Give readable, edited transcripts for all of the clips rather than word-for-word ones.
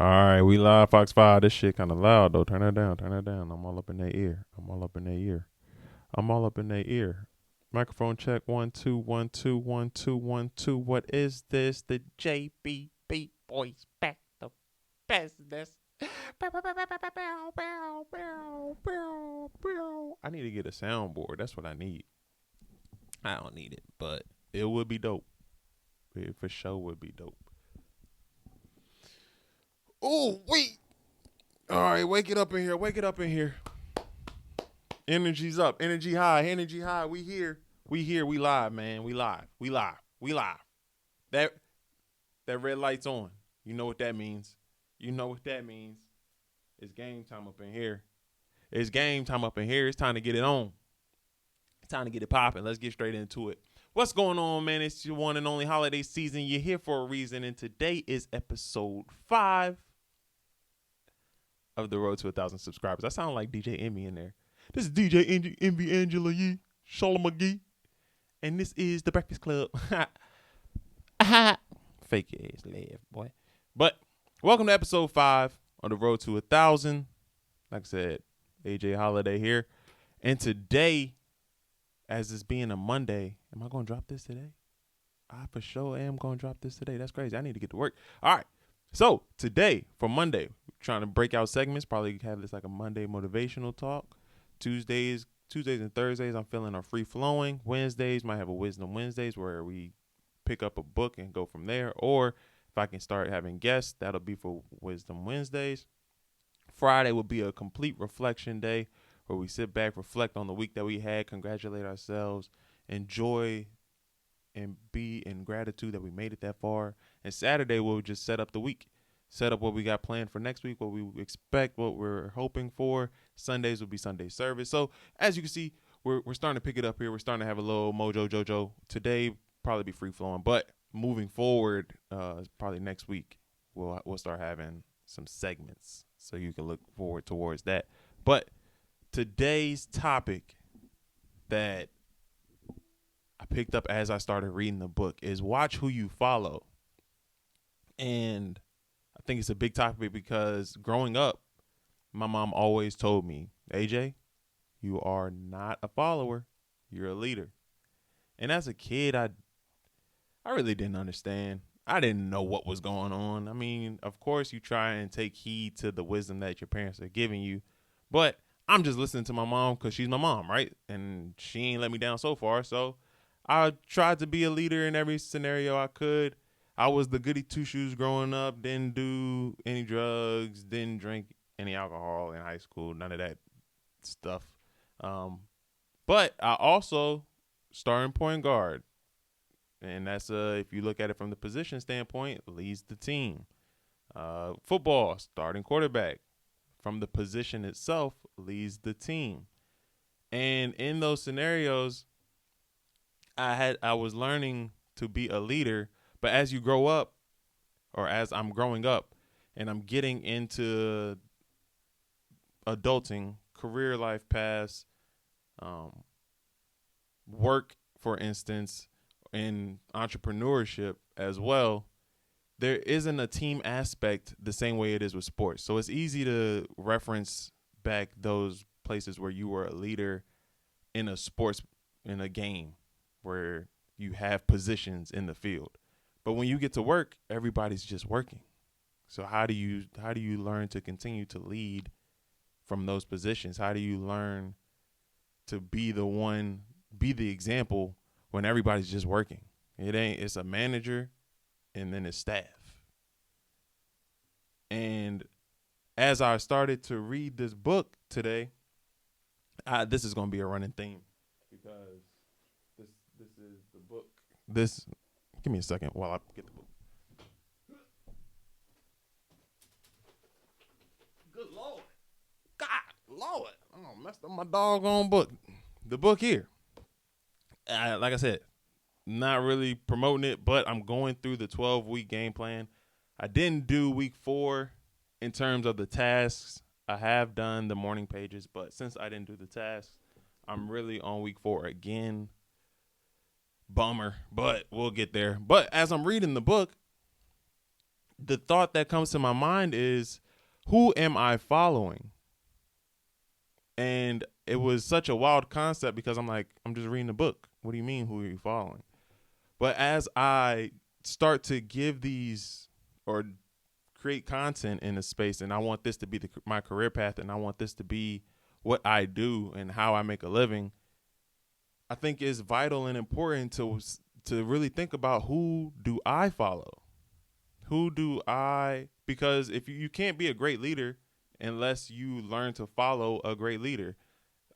All right, we live, Fox 5. This shit kind of loud, though. Turn that down. Turn that down. I'm all up in their ear. I'm all up in their ear. I'm all up in their ear. Microphone check. 1 2 1 2 1 2 1 2. What is this? The JBB boys back to business. I need to get a soundboard. That's what I need. I don't need it, but it would be dope. It for sure would be dope. Oh, wait. All right, wake it up in here. Wake it up in here. Energy's up. Energy high. Energy high. We here. We here. We live, man. We live. We live. We live. That red light's on. You know what that means. You know what that means. It's game time up in here. It's game time up in here. It's time to get it on. It's time to get it popping. Let's get straight into it. What's going on, man? It's your one and only holiday season. You're here for a reason, and today is episode 5 of the road to 1,000 subscribers. I sound like DJ Envy in there. This is DJ Envy Angela Yee, Shalom McGee, and this is the Breakfast Club. Fake ass laugh, boy. But welcome to episode 5 on the road to 1,000. Like I said, AJ Holiday here, and today, as this being a Monday, am I gonna drop this today? I for sure am gonna drop this today. That's crazy. I need to get to work. All right. So today, for Monday, we're trying to break out segments. Probably have this like a Monday motivational talk. Tuesdays and Thursdays, I'm feeling are free flowing. Wednesdays might have a Wisdom Wednesdays where we pick up a book and go from there. Or if I can start having guests, that'll be for Wisdom Wednesdays. Friday will be a complete reflection day where we sit back, reflect on the week that we had, congratulate ourselves, enjoy and be in gratitude that we made it that far. And Saturday, we'll just set up the week, set up what we got planned for next week, what we expect, what we're hoping for. Sundays will be Sunday service. So as you can see, we're starting to pick it up here. We're starting to have a little mojo jojo. Today, probably be free flowing, but moving forward, probably next week, we'll start having some segments. So you can look forward towards that. But today's topic that I picked up as I started reading the book is watch who you follow. And I think it's a big topic because growing up, my mom always told me, AJ, you are not a follower. You're a leader. And as a kid, I really didn't understand. I didn't know what was going on. I mean, of course, you try and take heed to the wisdom that your parents are giving you. But I'm just listening to my mom because she's my mom, right? And she ain't let me down so far. So I tried to be a leader in every scenario I could. I was the goody two-shoes growing up, didn't do any drugs, didn't drink any alcohol in high school, none of that stuff. But I also starting point guard. And that's, if you look at it from the position standpoint, leads the team. Football, starting quarterback. From the position itself, leads the team. And in those scenarios, I was learning to be a leader, but as you grow up, or as I'm growing up, and I'm getting into adulting, career life paths, work, for instance, in entrepreneurship as well, there isn't a team aspect the same way it is with sports. So it's easy to reference back those places where you were a leader in a sports, in a game, where you have positions in the field. But when you get to work, everybody's just working. So how do you learn to continue to lead from those positions? How do you learn to be the example when everybody's just working? It's a manager and then it's staff. And as I started to read this book today, this is going to be a running theme because this is the book. Give me a second while I get the book. Good Lord. God, Lord. I messed up my doggone book. The book here. Like I said, not really promoting it, but I'm going through the 12-week game plan. I didn't do week 4 in terms of the tasks. I have done the morning pages, but since I didn't do the tasks, I'm really on week 4 again. Bummer, but we'll get there. But as I'm reading the book, the thought that comes to my mind is, who am I following? And it was such a wild concept because I'm like, I'm just reading a book. What do you mean, who are you following? But as I start to give these or create content in a space, and I want this to be my career path, and I want this to be what I do and how I make a living, I think it's vital and important to really think about, who do I follow? Who do I, because if you can't be a great leader unless you learn to follow a great leader.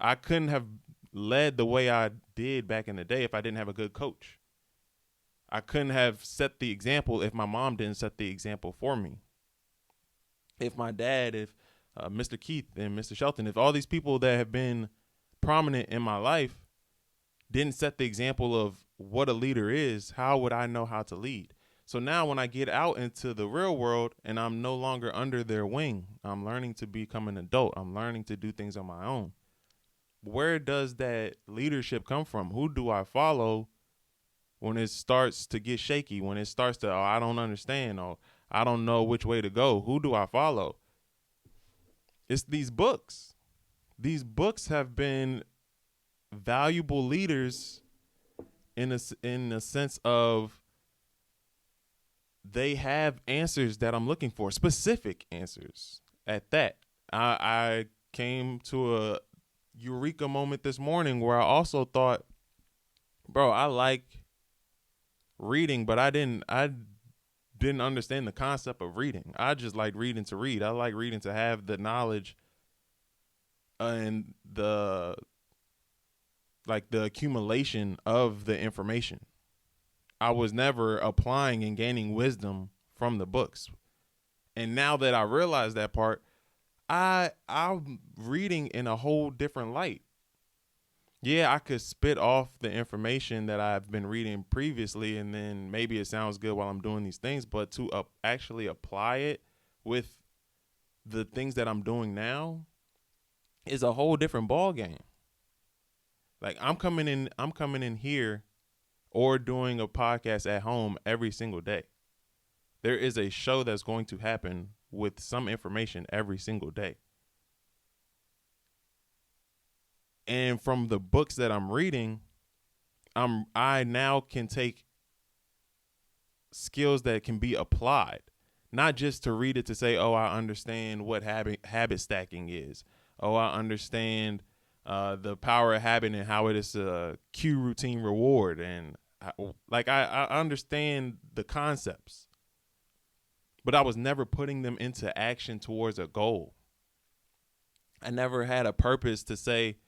I couldn't have led the way I did back in the day if I didn't have a good coach. I couldn't have set the example if my mom didn't set the example for me. If my dad, if Mr. Keith and Mr. Shelton, if all these people that have been prominent in my life didn't set the example of what a leader is, how would I know how to lead? So now when I get out into the real world and I'm no longer under their wing, I'm learning to become an adult. I'm learning to do things on my own. Where does that leadership come from? Who do I follow when it starts to get shaky, when it starts to, I don't understand, or I don't know which way to go? Who do I follow? It's these books. These books have been valuable leaders in a sense of they have answers that I'm looking for, specific answers at that. I came to a eureka moment this morning where I also thought, bro, I like reading, but I didn't understand the concept of reading. I just like reading to read. I like reading to have the knowledge and the accumulation of the information. I was never applying and gaining wisdom from the books. And now that I realize that part, I'm reading in a whole different light. Yeah, I could spit off the information that I've been reading previously, and then maybe it sounds good while I'm doing these things, but to actually apply it with the things that I'm doing now is a whole different ball game. Like I'm coming in here or doing a podcast at home every single day. There is a show that's going to happen with some information every single day. And from the books that I'm reading, I now can take skills that can be applied, not just to read it to say, oh, I understand what habit stacking is. Oh, I understand the power of habit and how it is a cue routine reward. And I understand the concepts, but I was never putting them into action towards a goal. I never had a purpose to say,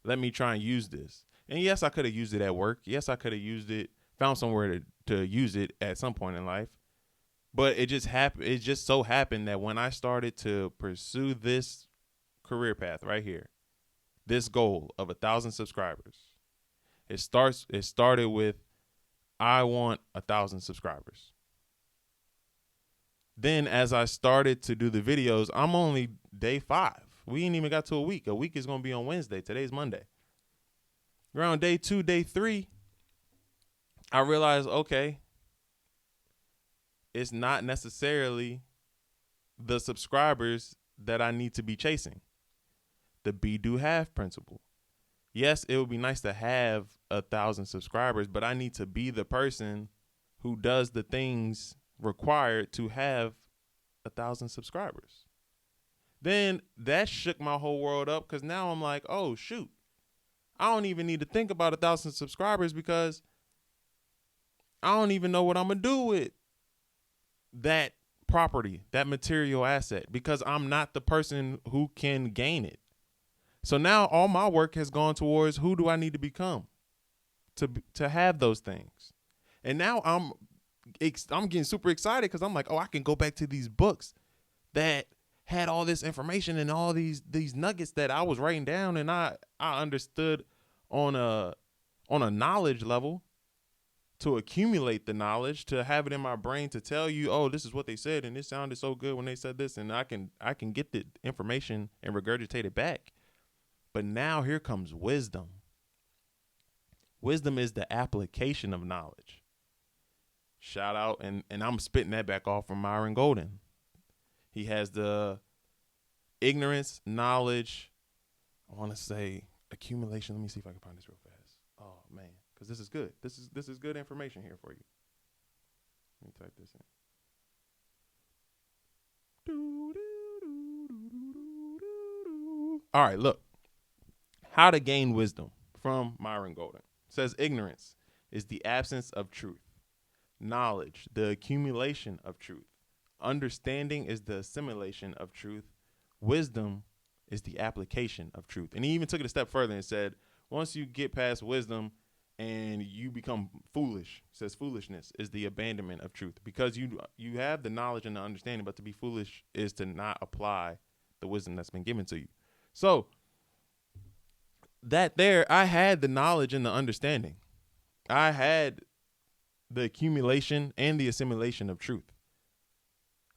let me try and use this. And yes, I could have used it at work. Yes, I could have used it, found somewhere to use it at some point in life. But it just happened. It just so happened that when I started to pursue this career path right here, this goal of 1,000 subscribers, it started with, I want 1,000 subscribers. Then as I started to do the videos, I'm only day 5. We ain't even got to a week. A week is going to be on Wednesday. Today's Monday. Around day 2, day 3, I realized, okay, it's not necessarily the subscribers that I need to be chasing. The be, do, have principle. Yes, it would be nice to have 1,000 subscribers, but I need to be the person who does the things required to have 1,000 subscribers. Then that shook my whole world up, because now I'm like, oh, shoot. I don't even need to think about 1,000 subscribers because I don't even know what I'm going to do with that property, that material asset, because I'm not the person who can gain it. So now all my work has gone towards, who do I need to become to have those things? And now I'm getting super excited because I'm like, oh, I can go back to these books that had all this information and all these nuggets that I was writing down, and I understood on a knowledge level, to accumulate the knowledge, to have it in my brain to tell you, oh, this is what they said, and it sounded so good when they said this, and I can get the information and regurgitate it back. But now here comes wisdom. Wisdom is the application of knowledge. Shout out, and I'm spitting that back off from Myron Golden. He has the ignorance, knowledge, I want to say accumulation. Let me see if I can find this real fast. Oh man, because this is good. This is good information here for you. Let me type this in. All right, look. How to gain wisdom from Myron Golden. It says ignorance is the absence of truth. Knowledge, the accumulation of truth. Understanding is the assimilation of truth. Wisdom is the application of truth. And he even took it a step further and said, once you get past wisdom and you become foolish, says foolishness is the abandonment of truth, because you have the knowledge and the understanding, but to be foolish is to not apply the wisdom that's been given to you. So that there, I had the knowledge and the understanding. I had the accumulation and the assimilation of truth.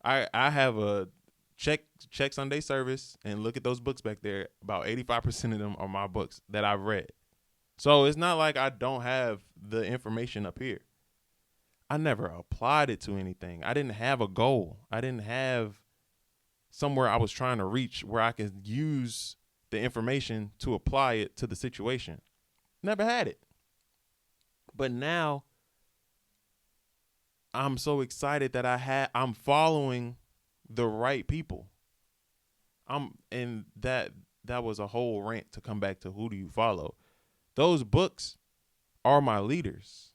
I have a check Sunday service and look at those books back there. About 85% of them are my books that I've read. So it's not like I don't have the information up here. I never applied it to anything. I didn't have a goal. I didn't have somewhere I was trying to reach where I could use the information to apply it to the situation. Never had it. But now I'm so excited that I'm following the right people. And that was a whole rant to come back to who do you follow. Those books are my leaders.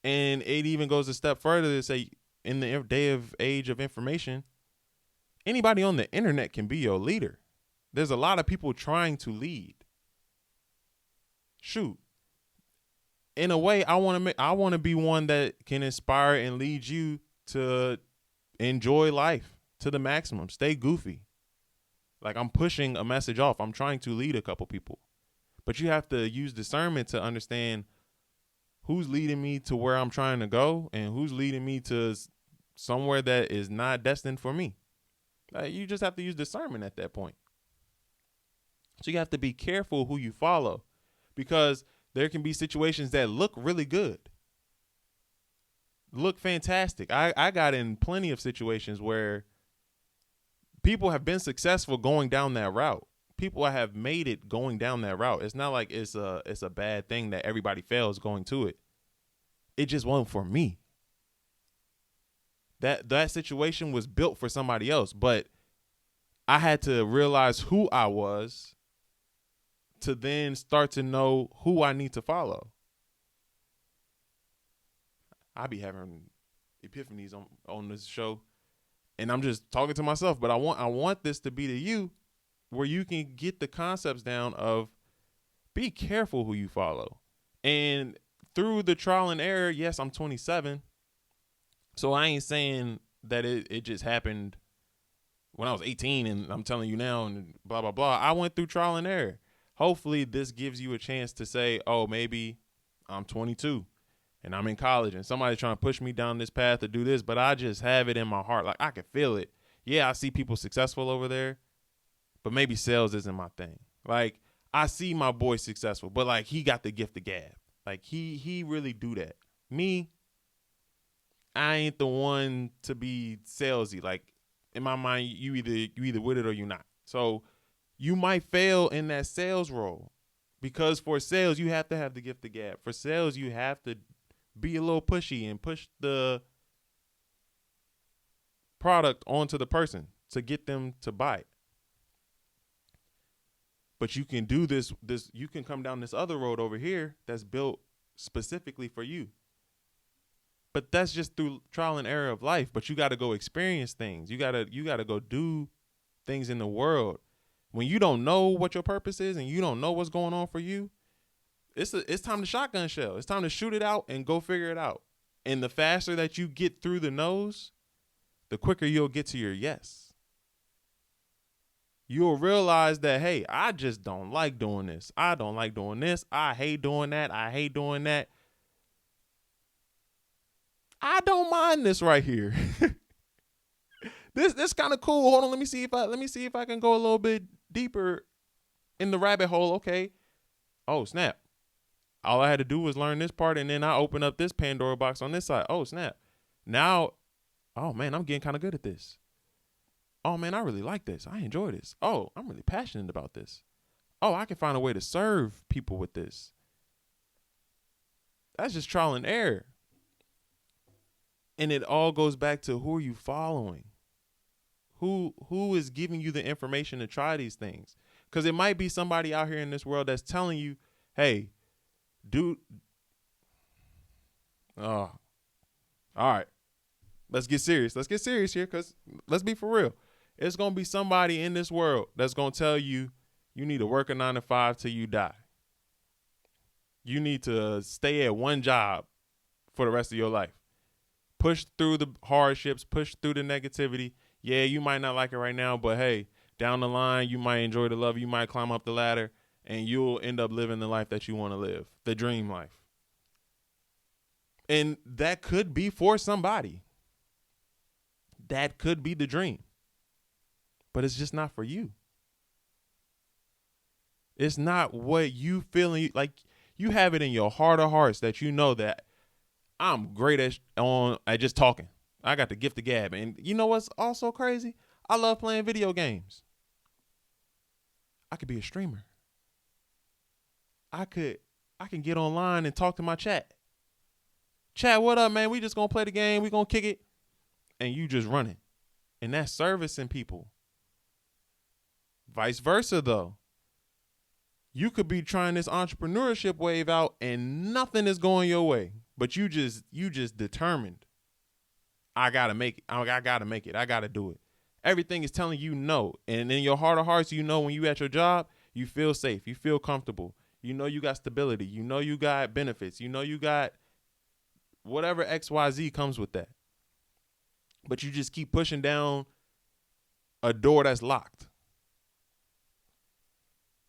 And it even goes a step further to say, in the age of information, anybody on the internet can be your leader. There's a lot of people trying to lead. Shoot. In a way, I want to be one that can inspire and lead you to enjoy life to the maximum. Stay goofy. Like, I'm pushing a message off. I'm trying to lead a couple people. But you have to use discernment to understand who's leading me to where I'm trying to go and who's leading me to somewhere that is not destined for me. You just have to use discernment at that point. So you have to be careful who you follow, because there can be situations that look really good, look fantastic. I got in plenty of situations where people have been successful going down that route. People have made it going down that route. It's not like it's a bad thing that everybody fails going to it. It just wasn't for me. That situation was built for somebody else, but I had to realize who I was to then start to know who I need to follow. I be having epiphanies on this show, and I'm just talking to myself, but I want this to be to you, where you can get the concepts down of be careful who you follow. And through the trial and error, yes, I'm 27, so I ain't saying that it just happened when I was 18 and I'm telling you now and blah, blah, blah. I went through trial and error. Hopefully this gives you a chance to say, oh, maybe I'm 22 and I'm in college and somebody's trying to push me down this path to do this, but I just have it in my heart. Like, I can feel it. Yeah, I see people successful over there, but maybe sales isn't my thing. Like, I see my boy successful, but like, he got the gift of gab. Like, he really do that. Me, I ain't the one to be salesy. Like, in my mind, you either with it or you not. So you might fail in that sales role, because for sales, you have to have the gift of gab. For sales, you have to be a little pushy and push the product onto the person to get them to buy it. But you can do this, you can come down this other road over here that's built specifically for you. But that's just through trial and error of life. But you got to go experience things. You got to go do things in the world. When you don't know what your purpose is and you don't know what's going on for you, it's time to shotgun shell. It's time to shoot it out and go figure it out. And the faster that you get through the no's, the quicker you'll get to your yes. You'll realize that, hey, I just don't like doing this. I don't like doing this. I hate doing that. I hate doing that. I don't mind this right here. This kind of cool. Hold on, let me see if I can go a little bit deeper in the rabbit hole. Okay. Oh, snap. all I had to do was learn this part, and then I open up this Pandora box on this side. Oh, snap. Now, oh, man, I'm getting kind of good at this. Oh, man, I really like this. I enjoy this. Oh, I'm really passionate about this. Oh, I can find a way to serve people with this. That's just trial and error. And it all goes back to, who are you following? Who is giving you the information to try these things? Because it might be somebody out here in this world that's telling you, hey, dude. Oh, all right. Let's get serious. Let's get serious here, because let's be for real. It's going to be somebody in this world that's going to tell you you need to work a 9 to 5 till you die. You need to stay at one job for the rest of your life. Push through the hardships, push through the negativity. Yeah, you might not like it right now, but hey, down the line, you might enjoy the love. You might climb up the ladder, and you'll end up living the life that you want to live, the dream life. And that could be for somebody. That could be the dream. But it's just not for you. It's not what you feeling like. You have it in your heart of hearts that you know that I'm great at just talking. I got the gift of gab. And you know what's also crazy? I love playing video games. I could be a streamer. I can get online and talk to my chat. Chat, what up, man? We just gonna play the game. We gonna kick it. And you just running. And that's servicing people. Vice versa, though. You could be trying this entrepreneurship wave out and nothing is going your way. But you just determined. I gotta make it. I gotta make it. I gotta do it. Everything is telling you no. And in your heart of hearts, you know when you at your job, you feel safe. You feel comfortable. You know you got stability. You know you got benefits. You know you got whatever XYZ comes with that. But you just keep pushing down a door that's locked.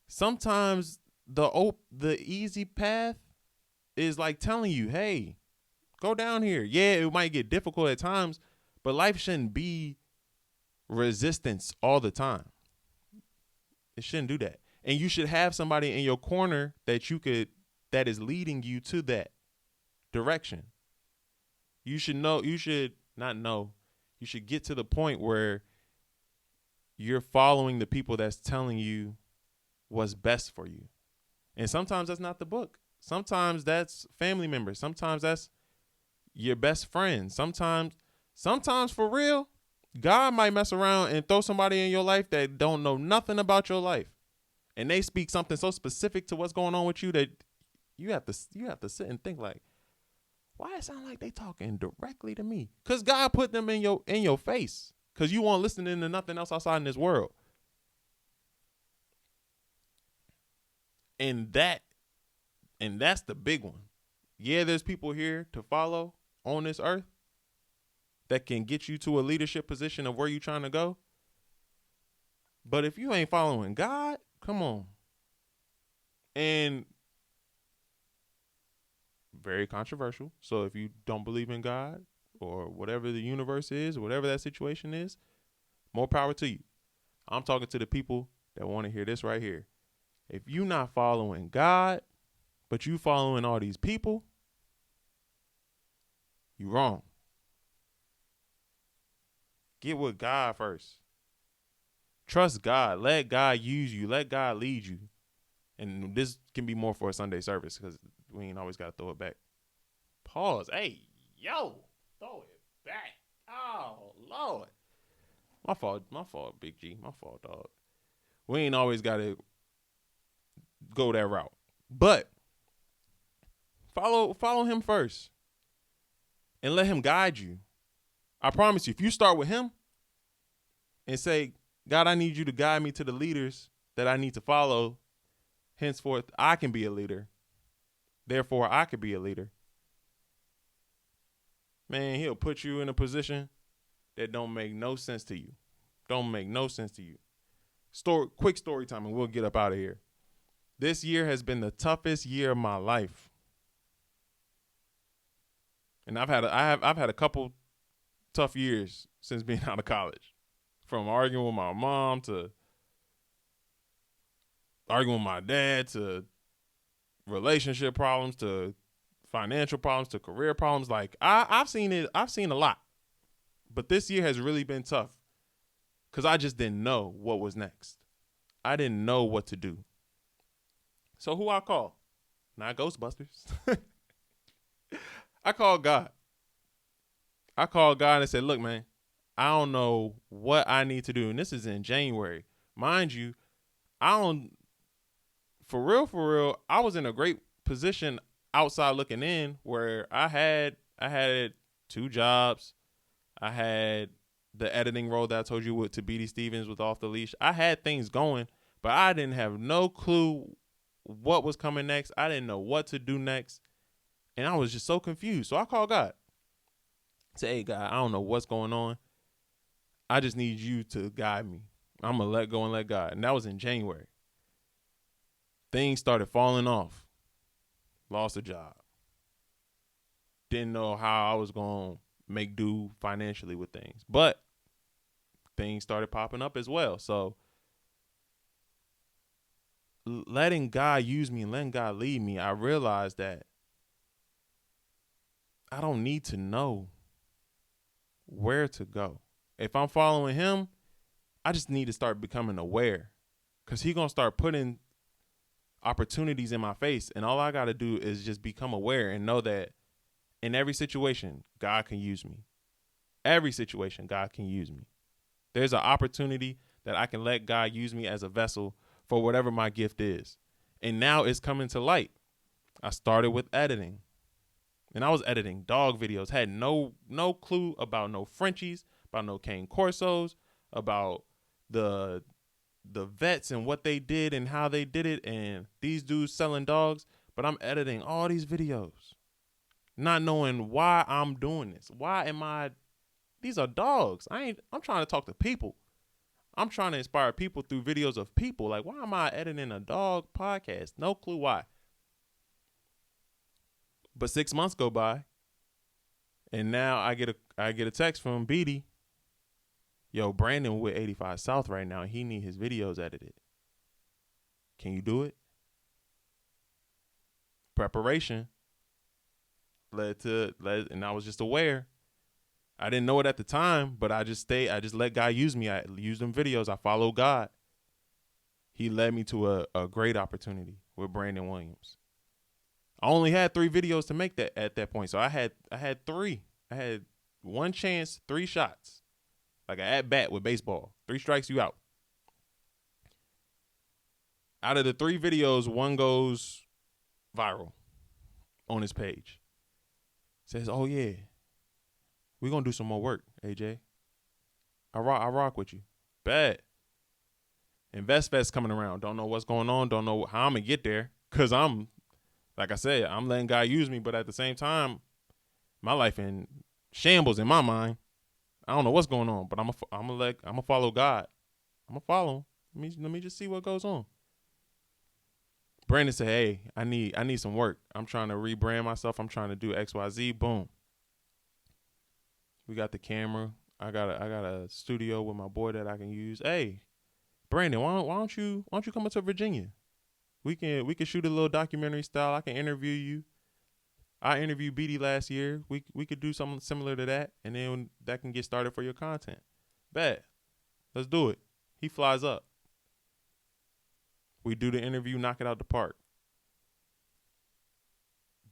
Sometimes the easy path is like telling you, hey, go down here. Yeah, it might get difficult at times, but life shouldn't be resistance all the time. It shouldn't do that. And you should have somebody in your corner that is leading you to that direction. You should get to the point where you're following the people that's telling you what's best for you. And sometimes that's not the book. Sometimes that's family members. Sometimes that's your best friend. Sometimes for real, God might mess around and throw somebody in your life that don't know nothing about your life. And they speak something so specific to what's going on with you that you have to sit and think like, why it sound like they talking directly to me? Because God put them in your face. Because you won't listen to nothing else outside in this world. And that's the big one. Yeah, there's people here to follow on this earth that can get you to a leadership position of where you're trying to go. But if you ain't following God, come on. And very controversial. So if you don't believe in God or whatever the universe is, whatever that situation is, more power to you. I'm talking to the people that want to hear this right here. If you're not following God, but you following all these people, you wrong. Get with God first. Trust God. Let God use you. Let God lead you. And this can be more for a Sunday service because we ain't always got to throw it back. Pause. Hey, yo, throw it back. Oh, Lord. My fault, Big G. My fault, dog. We ain't always got to go that route. But follow him first and let him guide you. I promise you, if you start with him and say, God, I need you to guide me to the leaders that I need to follow, henceforth, I can be a leader. Therefore, I could be a leader. Man, he'll put you in a position that don't make no sense to you. Don't make no sense to you. Quick story time and we'll get up out of here. This year has been the toughest year of my life. And I've had a couple tough years since being out of college. From arguing with my mom to arguing with my dad to relationship problems to financial problems to career problems. Like I've seen it. I've seen a lot. But this year has really been tough because I just didn't know what was next. I didn't know what to do. So who I call? Not Ghostbusters. I called God. I called God and said, look, man, I don't know what I need to do. And this is in January. Mind you, for real, I was in a great position outside looking in where I had 2 jobs. I had the editing role that I told you with to BD Stevens with Off the Leash. I had things going, but I didn't have no clue what was coming next. I didn't know what to do next. And I was just so confused. So I called God. Say, hey, God, I don't know what's going on. I just need you to guide me. I'm going to let go and let God. And that was in January. Things started falling off. Lost a job. Didn't know how I was going to make do financially with things. But things started popping up as well. So letting God use me and letting God lead me, I realized that I don't need to know where to go. If I'm following him, I just need to start becoming aware because he's going to start putting opportunities in my face. And all I got to do is just become aware and know that in every situation, God can use me. Every situation, God can use me. There's an opportunity that I can let God use me as a vessel for whatever my gift is. And now it's coming to light. I started with editing. And I was editing dog videos. Had no clue about no Frenchies, about no cane corsos, about the vets and what they did and how they did it, and these dudes selling dogs. But I'm editing all these videos, not knowing why I'm doing this. Why am I? These are dogs. I'm trying to talk to people. I'm trying to inspire people through videos of people. Like, why am I editing a dog podcast? No clue why. But 6 months go by, and now I get a text from BD. Yo, Brandon with 85 South right now. He need his videos edited. Can you do it? Preparation and I was just aware. I didn't know it at the time, but I just let God use me. I used them videos. I followed God. He led me to a great opportunity with Brandon Williams. I only had 3 videos to make that at that point. So I had 3. I had 1 chance, 3 shots. Like an at bat with baseball. 3 strikes, you out. Out of the 3 videos, 1 goes viral on his page. Says, oh yeah, we're going to do some more work, AJ. I rock with you. Bad. InvestFest coming around. Don't know what's going on. Don't know how I'm going to get there. Because like I said, I'm letting God use me. But at the same time, my life in shambles in my mind. I don't know what's going on, but I'm gonna follow God. I'm gonna follow him. Let me just see what goes on. Brandon said, "Hey, I need some work. I'm trying to rebrand myself. I'm trying to do XYZ. Boom. We got the camera. I got a studio with my boy that I can use. Hey, Brandon, why don't you come up to Virginia? We can shoot a little documentary style. I can interview you. I interviewed BD last year. We could do something similar to that, and then that can get started for your content. Bet. Let's do it." He flies up. We do the interview, knock it out the park.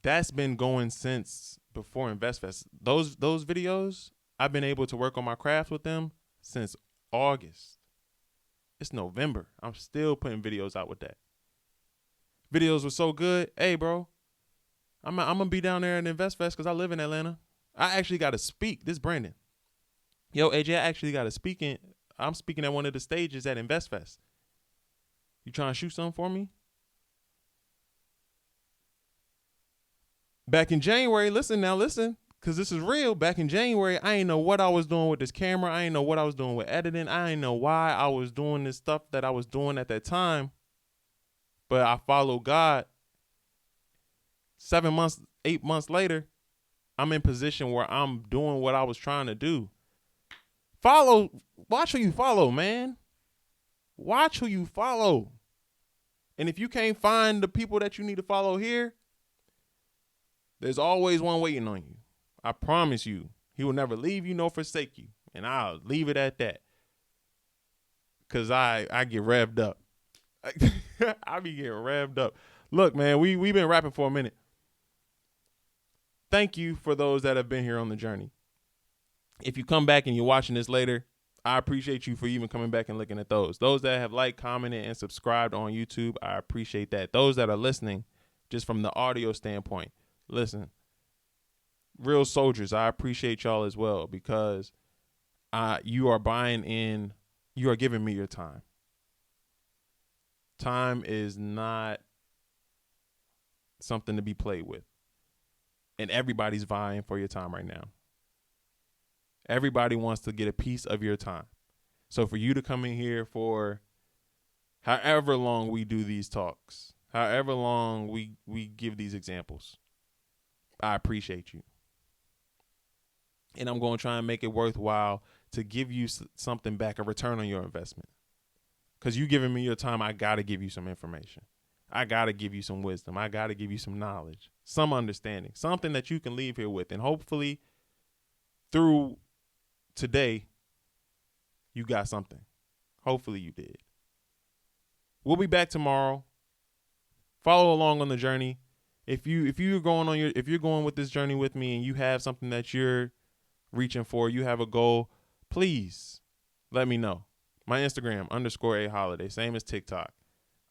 That's been going since before InvestFest. Those videos, I've been able to work on my craft with them since August. It's November. I'm still putting videos out with that. Videos were so good. Hey, bro. I'm going to be down there at InvestFest because I live in Atlanta. I actually got to speak. This Brandon. Yo, AJ, I actually got to speak in. I'm speaking at one of the stages at InvestFest. You trying to shoot something for me? Back in January, listen, because this is real. Back in January, I ain't know what I was doing with this camera. I ain't know what I was doing with editing. I ain't know why I was doing this stuff that I was doing at that time. But I followed God. 7 months, 8 months later, I'm in position where I'm doing what I was trying to do. Watch who you follow, man. Watch who you follow. And if you can't find the people that you need to follow here, there's always one waiting on you. I promise you, he will never leave you nor forsake you. And I'll leave it at that. Cause I get revved up. I be getting revved up. Look, man, we've been rapping for a minute. Thank you for those that have been here on the journey. If you come back and you're watching this later, I appreciate you for even coming back and looking at those. Those that have liked, commented, and subscribed on YouTube, I appreciate that. Those that are listening, just from the audio standpoint, listen, real soldiers, I appreciate y'all as well, because you are buying in, you are giving me your time. Time is not something to be played with. And everybody's vying for your time right now. Everybody wants to get a piece of your time. So for you to come in here for however long we do these talks, however long we give these examples, I appreciate you. And I'm going to try and make it worthwhile to give you something back, a return on your investment. Because you giving me your time, I got to give you some information. I got to give you some wisdom. I got to give you some knowledge, some understanding, something that you can leave here with. And hopefully through today, you got something. Hopefully you did. We'll be back tomorrow. Follow along on the journey. If you're going with this journey with me and you have something that you're reaching for, you have a goal, please let me know. My Instagram _A Holiday, same as TikTok.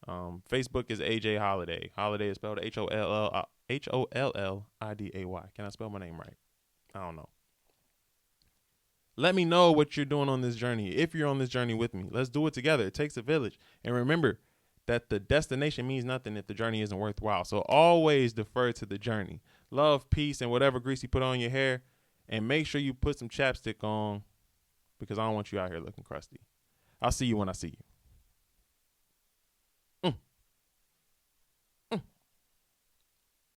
Facebook is AJ Holiday. Holiday is spelled HOLLIDAY. Can I spell my name right? I don't know. Let me know what you're doing on this journey. If you're on this journey with me, let's do it together. It takes a village. And remember that the destination means nothing if the journey isn't worthwhile. So always defer to the journey. Love, peace, and whatever grease you put on your hair. And make sure you put some chapstick on, because I don't want you out here looking crusty. I'll see you when I see you.